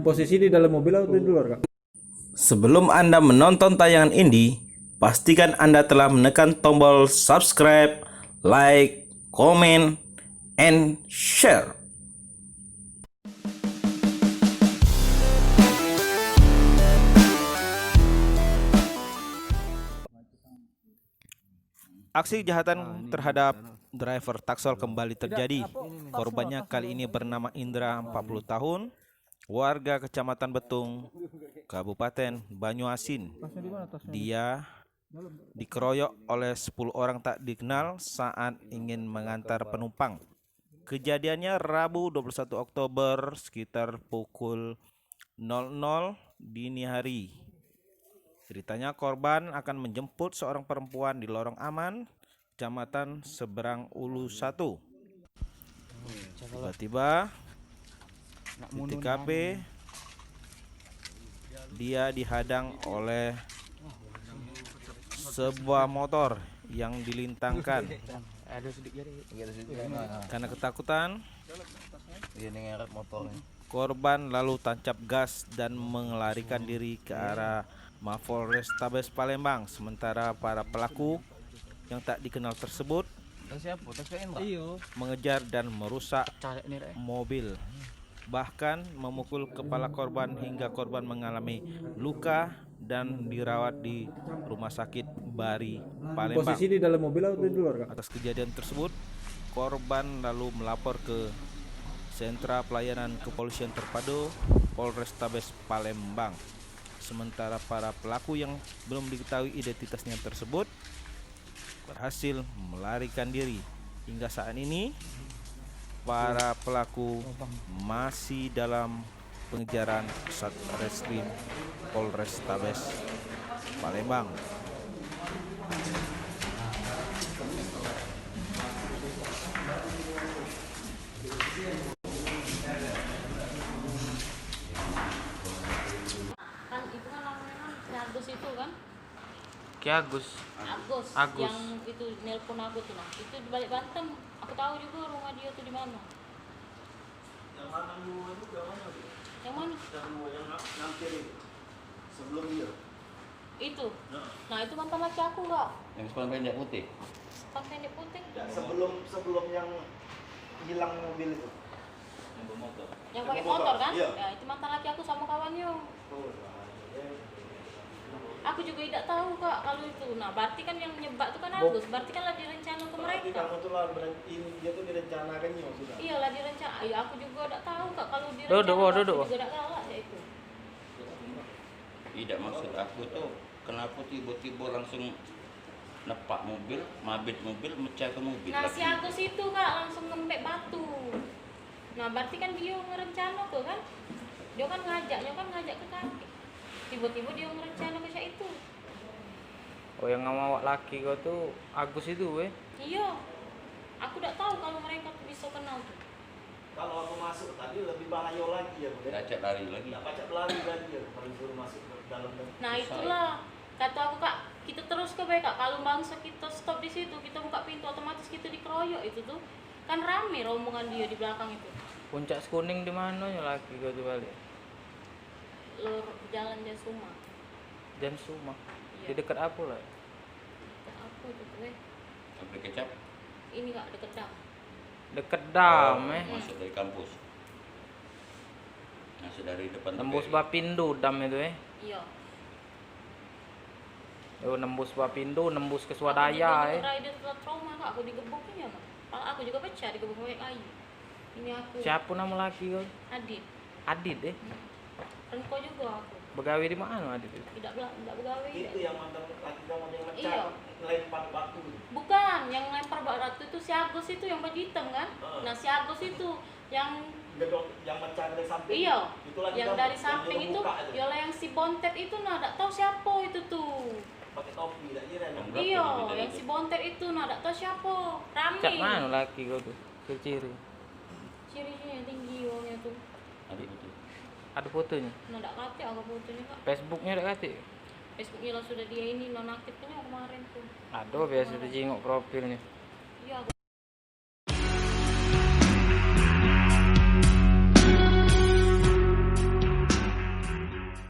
Posisi di dalam mobil atau di luar, Kak? Sebelum Anda menonton tayangan ini, pastikan Anda telah menekan tombol subscribe, like, comment, and share. Aksi kejahatan terhadap driver taksol kembali terjadi. Korbannya kali ini bernama Indra, 40 tahun, warga Kecamatan Betung, Kabupaten Banyuasin. Dia dikeroyok oleh 10 orang tak dikenal saat ingin mengantar penumpang. Kejadiannya Rabu 21 Oktober sekitar pukul 00 dini hari. Ceritanya korban akan menjemput seorang perempuan di Lorong Aman, Kecamatan Seberang Ulu 1. Tiba-tiba di TKP dia dihadang oleh sebuah motor yang dilintangkan. Karena ketakutan, korban lalu tancap gas dan melarikan diri ke arah Mapolrestabes Palembang. Sementara para pelaku yang tak dikenal tersebut mengejar dan merusak mobil, bahkan memukul kepala korban hingga korban mengalami luka dan dirawat di Rumah Sakit Bari Palembang. Posisi di dalam mobil atau di luar, Kak? Atas kejadian tersebut, korban lalu melapor ke Sentra Pelayanan Kepolisian Terpadu Polrestabes Palembang. Sementara para pelaku yang belum diketahui identitasnya tersebut berhasil melarikan diri. Hingga saat ini para pelaku masih dalam pengejaran Satreskrim Polrestabes Palembang. Kan itu kan namanya Agus itu kan? Ki Agus. Yang itu nelpon aku tuh, nah itu di balik Banten. Aku tahu juga rumah dia tuh di mana. Yang mana rumah juga mana? Yang mana? Yang nampir itu sebelum dia. Itu. Nah itu mantan laki aku, Kak. Yang sepatu pendek putih. Pas pendek putih. Ya, sebelum yang hilang mobil itu. Yang pakai motor kan? Iya. Ya itu mantan laki aku sama kawannya. Oh, Aku juga tidak tahu, Kak, kalau itu. Nah berarti kan yang nyebak itu kan Agus. Berarti kan lagi rencana ke berarti mereka. kamu tuh lah dia tuh direncanakannya sudah. Iya lah direncana. Ya aku juga tidak tahu, Kak, kalau Duduk. direncana. Aku juga tidak galak ya itu. Tidak, maksud aku tuh kenapa tiba-tiba langsung nepak mobil, mabit mobil, mecah ke mobil. Nah si Agus itu, Kak, langsung ngempek batu. Nah berarti kan dia ngerencana tuh kan. Dia kan ngajak ke kaki. Tiba-tiba dia ngerencana ke itu. Oh, yang ngawak laki kau tuh Agus itu, weh. Iya. Aku tidak tahu kalau mereka tuh bisa kenal tuh. Kalau aku masuk tadi lebih bahaya lagi ya, Bu. Acak lari lagi. Tidak pacak lari lagi ya, kalau disuruh masuk ke dalam. Nah itulah kata aku, Kak, kita terus ke BK. Kalau bangsa kita stop di situ, kita buka pintu, otomatis kita dikeroyok itu tuh. Kan rame rombongan dia di belakang itu. Puncak Kuning di mana ya laki kau tuh balik? Jalan Jasuma. Jansuma. Iya. Di dekat apa lah? Dekat apa itu tuh, Sampai kecap, Ini, Kak, dekat dam. Dekat dam, masuk dari kampus. Masuk dari depan. Nembus TPI. Bapindo dam itu, Iya. Oh, nembus Bapindo, nembus ke Aku Swadaya, juga rider telah trauma, Kak. Aku digebukin ya, Kak. Kepala aku juga pecah, digebuk pakai kayu. Ini aku. Siapa nama laki kau? Adit. Adit, Renko juga aku. Begawe di mana Adit itu? Tidak begawe. Itu yang mantan laki kamu yang mecah, Iya. lempar batu. Bukan, yang lempar batu itu si Agus itu yang baju hitam kan? Nah si Agus itu yang Gedong yang mecah dari samping. iya, Itu lagi yang kamu, dari samping yang itu, buka yola yang si bontet itu, nah tidak tahu siapa itu tuh. pakai topi tak kira yang Berapa Iya, lebih dari yang itu? si bontet itu, nah tidak tahu siapa. Rame. Cak mana laki kau tuh? Ciri. Ciri-cirinya tinggi orangnya tuh. Adik itu. Ada fotonya? Nah tidak kate aku fotonya, Kak. Facebooknya ada kasih? Facebooknya lah sudah dia ini nonaktifnya kemarin tuh. Aduh, biasa dijenguk profilnya.